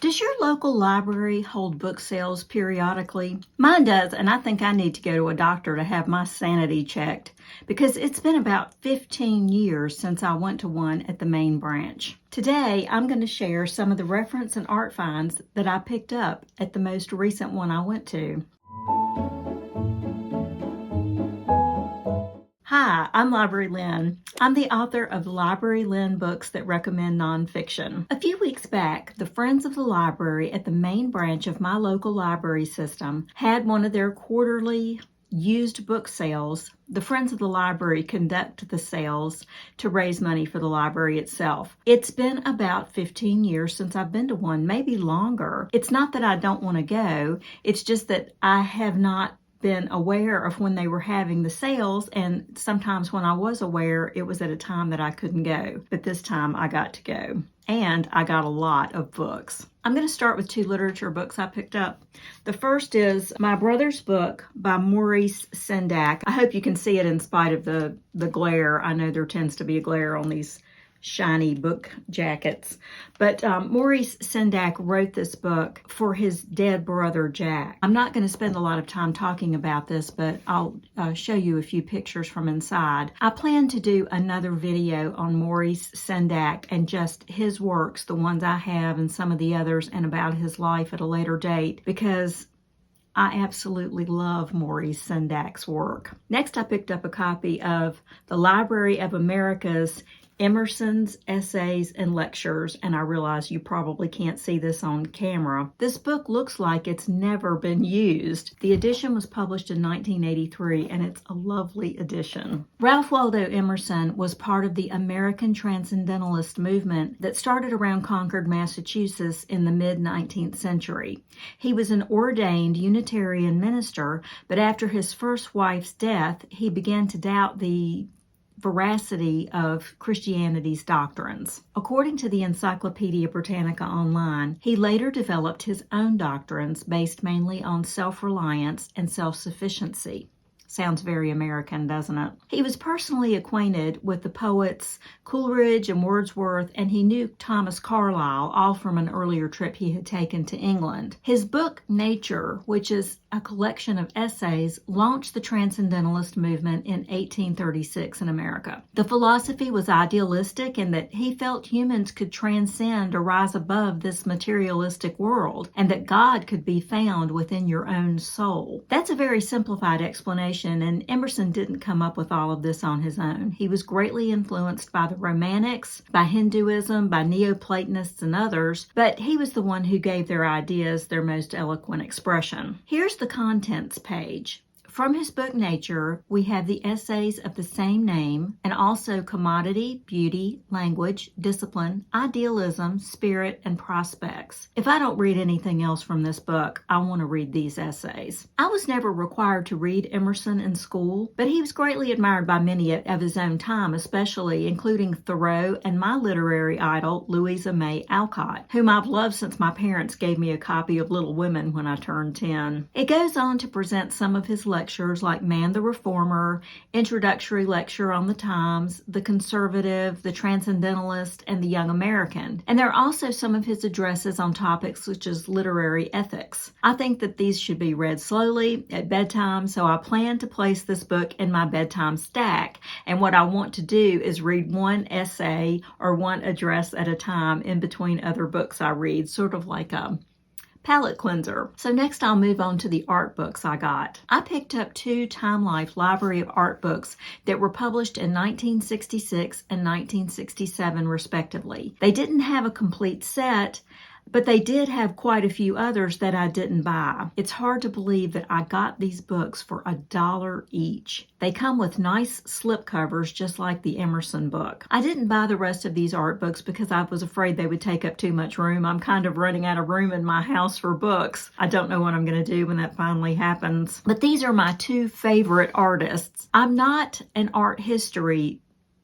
Does your local library hold book sales periodically? Mine does, and I think I need to go to a doctor to have my sanity checked because it's been about 15 years since I went to one at the main branch. Today, I'm going to share some of the reference and art finds that I picked up at the most recent one I went to. Hi, I'm Library Lynn. I'm the author of Library Lynn books that recommend nonfiction. A few weeks back, the Friends of the Library at the main branch of my local library system had one of their quarterly used book sales. The Friends of the Library conduct the sales to raise money for the library itself. It's been about 15 years since I've been to one, maybe longer. It's not that I don't want to go, it's just that I have not been aware of when they were having the sales, and sometimes when I was aware, it was at a time that I couldn't go. But this time I got to go, and I got a lot of books. I'm going to start with two literature books I picked up. The first is my brother's book by Maurice Sendak. I hope you can see it in spite of the glare. I know there tends to be a glare on these shiny book jackets. But Maurice Sendak wrote this book for his dead brother, Jack. I'm not going to spend a lot of time talking about this, but I'll show you a few pictures from inside. I plan to do another video on Maurice Sendak and just his works, the ones I have and some of the others, and about his life at a later date, because I absolutely love Maurice Sendak's work. Next, I picked up a copy of the Library of America's Emerson's Essays and Lectures, and I realize you probably can't see this on camera. This book looks like it's never been used. The edition was published in 1983, and it's a lovely edition. Ralph Waldo Emerson was part of the American Transcendentalist movement that started around Concord, Massachusetts in the mid-19th century. He was an ordained Unitarian minister, but after his first wife's death, he began to doubt the veracity of Christianity's doctrines. According to the Encyclopedia Britannica Online, he later developed his own doctrines based mainly on self-reliance and self-sufficiency. Sounds very American, doesn't it? He was personally acquainted with the poets Coleridge and Wordsworth, and he knew Thomas Carlyle, all from an earlier trip he had taken to England. His book, Nature, which is a collection of essays, launched the Transcendentalist movement in 1836 in America. The philosophy was idealistic in that he felt humans could transcend or rise above this materialistic world, and that God could be found within your own soul. That's a very simplified explanation, and Emerson didn't come up with all of this on his own. He was greatly influenced by the Romantics, by Hinduism, by Neoplatonists and others, but he was the one who gave their ideas their most eloquent expression. Here's the contents page. From his book Nature, we have the essays of the same name, and also commodity, beauty, language, discipline, idealism, spirit, and prospects. If I don't read anything else from this book, I want to read these essays. I was never required to read Emerson in school, but he was greatly admired by many of his own time, especially including Thoreau and my literary idol, Louisa May Alcott, whom I've loved since my parents gave me a copy of Little Women when I turned 10. It goes on to present some of his lectures like Man the Reformer, Introductory Lecture on the Times, The Conservative, The Transcendentalist, and The Young American. And there are also some of his addresses on topics such as literary ethics. I think that these should be read slowly at bedtime, so I plan to place this book in my bedtime stack. And what I want to do is read one essay or one address at a time in between other books I read, sort of like a palette cleanser. So next I'll move on to the art books I got. I picked up two Time Life Library of Art books that were published in 1966 and 1967 respectively. They didn't have a complete set, but they did have quite a few others that I didn't buy. It's hard to believe that I got these books for $1 each. They come with nice slipcovers, just like the Emerson book. I didn't buy the rest of these art books because I was afraid they would take up too much room. I'm kind of running out of room in my house for books. I don't know what I'm going to do when that finally happens. But these are my two favorite artists. I'm not an art history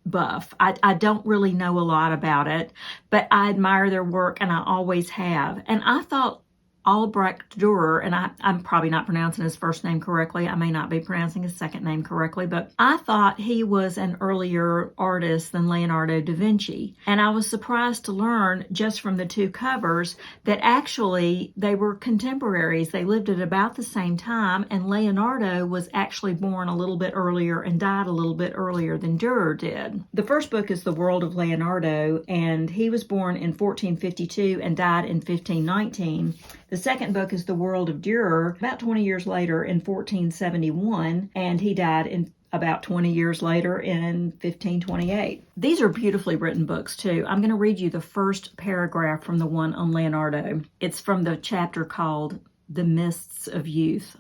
buff. I don't really know a lot about it, but I admire their work and I always have. And I thought Albrecht Dürer, and I'm probably not pronouncing his first name correctly. I may not be pronouncing his second name correctly, but I thought he was an earlier artist than Leonardo da Vinci. And I was surprised to learn just from the two covers that actually they were contemporaries. They lived at about the same time, and Leonardo was actually born a little bit earlier and died a little bit earlier than Dürer did. The first book is The World of Leonardo, and he was born in 1452 and died in 1519. The second book is The World of Dürer, about 20 years later in 1471, and he died in about 20 years later in 1528. These are beautifully written books too. I'm going to read you the first paragraph from the one on Leonardo. It's from the chapter called The Mists of Youth.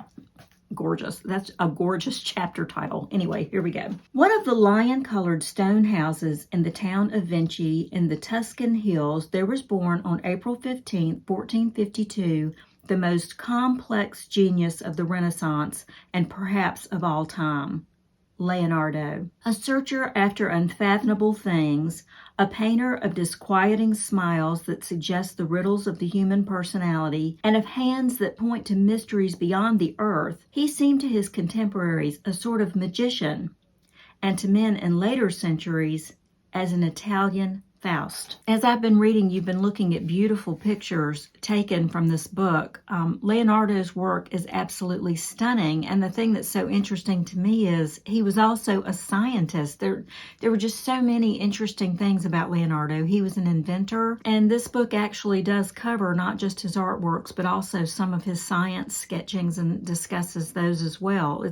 Gorgeous. That's a gorgeous chapter title. Anyway, here we go. One of the lion-colored stone houses in the town of Vinci in the Tuscan hills, there was born on April 15, 1452, the most complex genius of the Renaissance and perhaps of all time. Leonardo, a searcher after unfathomable things, a painter of disquieting smiles that suggest the riddles of the human personality, and of hands that point to mysteries beyond the earth, he seemed to his contemporaries a sort of magician, and to men in later centuries as an Italian Faust. As I've been reading, you've been looking at beautiful pictures taken from this book. Leonardo's work is absolutely stunning, and the thing that's so interesting to me is he was also a scientist. There were just so many interesting things about Leonardo. He was an inventor, and this book actually does cover not just his artworks, but also some of his science sketchings and discusses those as well.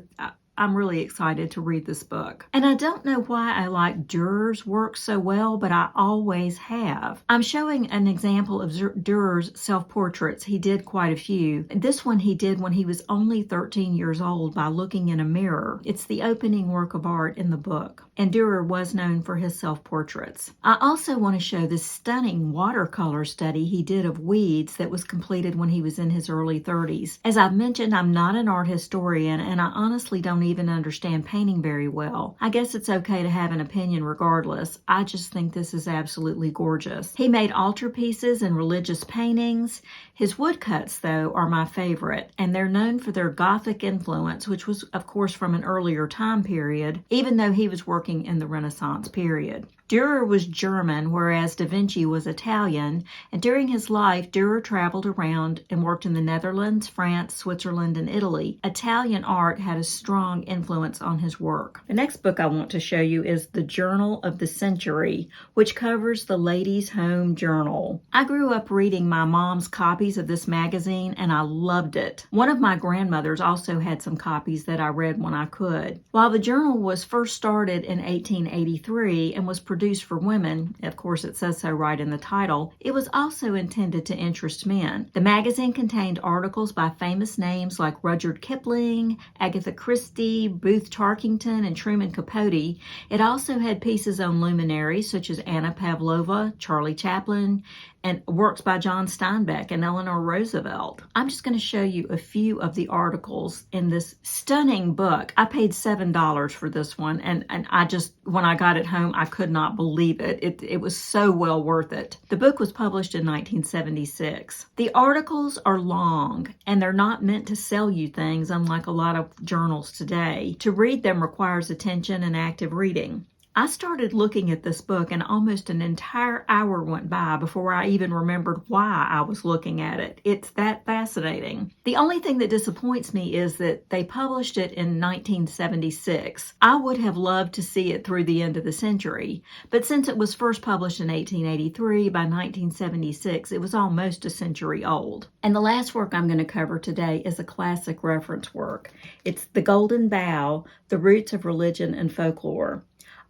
I'm really excited to read this book. And I don't know why I like Dürer's work so well, but I always have. I'm showing an example of Dürer's self-portraits. He did quite a few. This one he did when he was only 13 years old by looking in a mirror. It's the opening work of art in the book. And Dürer was known for his self-portraits. I also want to show this stunning watercolor study he did of weeds that was completed when he was in his early 30s. As I've mentioned, I'm not an art historian, and I honestly don't even understand painting very well. I guess it's okay to have an opinion regardless. I just think this is absolutely gorgeous. He made altarpieces and religious paintings. His woodcuts, though, are my favorite, and they're known for their Gothic influence, which was, of course, from an earlier time period, even though he was working in the Renaissance period. Dürer was German, whereas Da Vinci was Italian, and during his life, Dürer traveled around and worked in the Netherlands, France, Switzerland, and Italy. Italian art had a strong influence on his work. The next book I want to show you is The Journal of the Century, which covers the Ladies' Home Journal. I grew up reading my mom's copies of this magazine, and I loved it. One of my grandmothers also had some copies that I read when I could. While the journal was first started in 1883 and was produced for women, of course it says so right in the title, it was also intended to interest men. The magazine contained articles by famous names like Rudyard Kipling, Agatha Christie, Booth Tarkington, and Truman Capote. It also had pieces on luminaries such as Anna Pavlova, Charlie Chaplin, and works by John Steinbeck and Eleanor Roosevelt. I'm just going to show you a few of the articles in this stunning book. I paid $7 for this one, and I just, when I got it home, I could not believe it. It was so well worth it. The book was published in 1976. The articles are long, and they're not meant to sell you things, unlike a lot of journals today. To read them requires attention and active reading. I started looking at this book and almost an entire hour went by before I even remembered why I was looking at it. It's that fascinating. The only thing that disappoints me is that they published it in 1976. I would have loved to see it through the end of the century, but since it was first published in 1883, by 1976, it was almost a century old. And the last work I'm going to cover today is a classic reference work. It's The Golden Bough, The Roots of Religion and Folklore.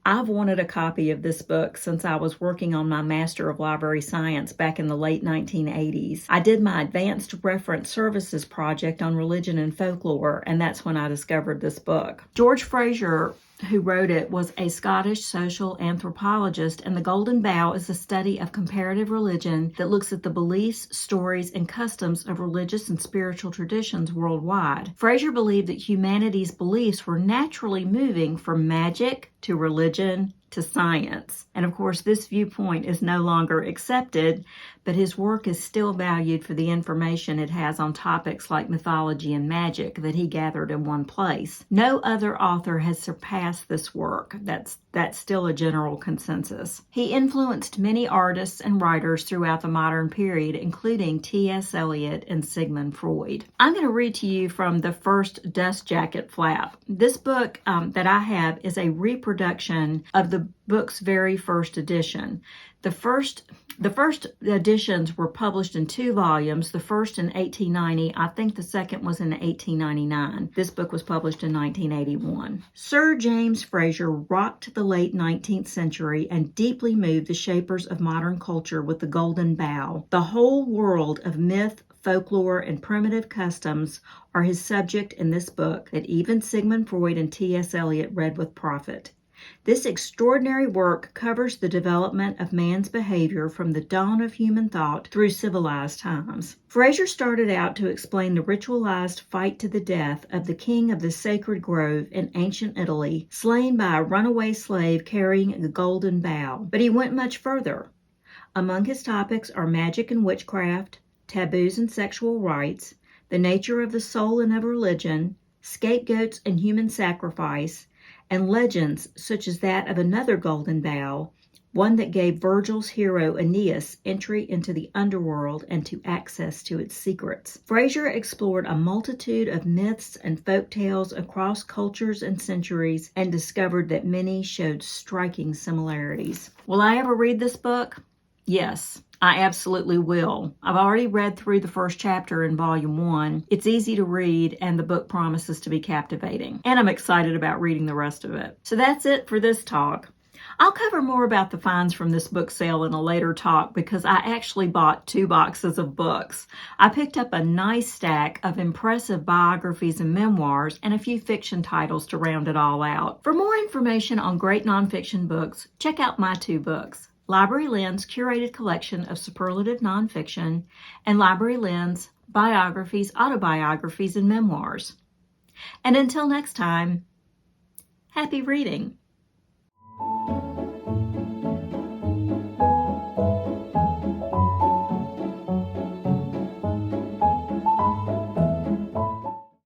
I've wanted a copy of this book since I was working on my Master of Library Science back in the late 1980s. I did my Advanced Reference Services project on religion and folklore, and that's when I discovered this book. George Fraser, who wrote it, was a Scottish social anthropologist, and The Golden Bough is a study of comparative religion that looks at the beliefs, stories, and customs of religious and spiritual traditions worldwide. Fraser believed that humanity's beliefs were naturally moving from magic to religion to science. And of course, this viewpoint is no longer accepted, but his work is still valued for the information it has on topics like mythology and magic that he gathered in one place. No other author has surpassed this work. That's still a general consensus. He influenced many artists and writers throughout the modern period, including T.S. Eliot and Sigmund Freud. I'm going to read to you from The First Dust Jacket Flap. This book that I have is a reproduction of the book's very first edition. The first editions were published in 2 volumes, the first in 1890. I think the second was in 1899. This book was published in 1981. Sir James Frazer rocked the late 19th century and deeply moved the shapers of modern culture with the Golden Bough. The whole world of myth, folklore, and primitive customs are his subject in this book that even Sigmund Freud and T.S. Eliot read with profit. This extraordinary work covers the development of man's behavior from the dawn of human thought through civilized times. Frazer started out to explain the ritualized fight to the death of the king of the sacred grove in ancient Italy, slain by a runaway slave carrying the golden bough. But he went much further. Among his topics are magic and witchcraft, taboos and sexual rites, the nature of the soul and of religion, scapegoats and human sacrifice, and legends such as that of another golden bough, one that gave Virgil's hero Aeneas entry into the underworld and to access to its secrets. Frazer explored a multitude of myths and folk tales across cultures and centuries and discovered that many showed striking similarities. Will I ever read this book? Yes, I absolutely will. I've already read through the first chapter in Volume 1. It's easy to read, and the book promises to be captivating. And I'm excited about reading the rest of it. So that's it for this talk. I'll cover more about the finds from this book sale in a later talk because I actually bought 2 boxes of books. I picked up a nice stack of impressive biographies and memoirs and a few fiction titles to round it all out. For more information on great nonfiction books, check out my 2 books. Library Lynn's curated collection of superlative nonfiction, and Library Lynn's biographies, autobiographies, and memoirs. And until next time, happy reading.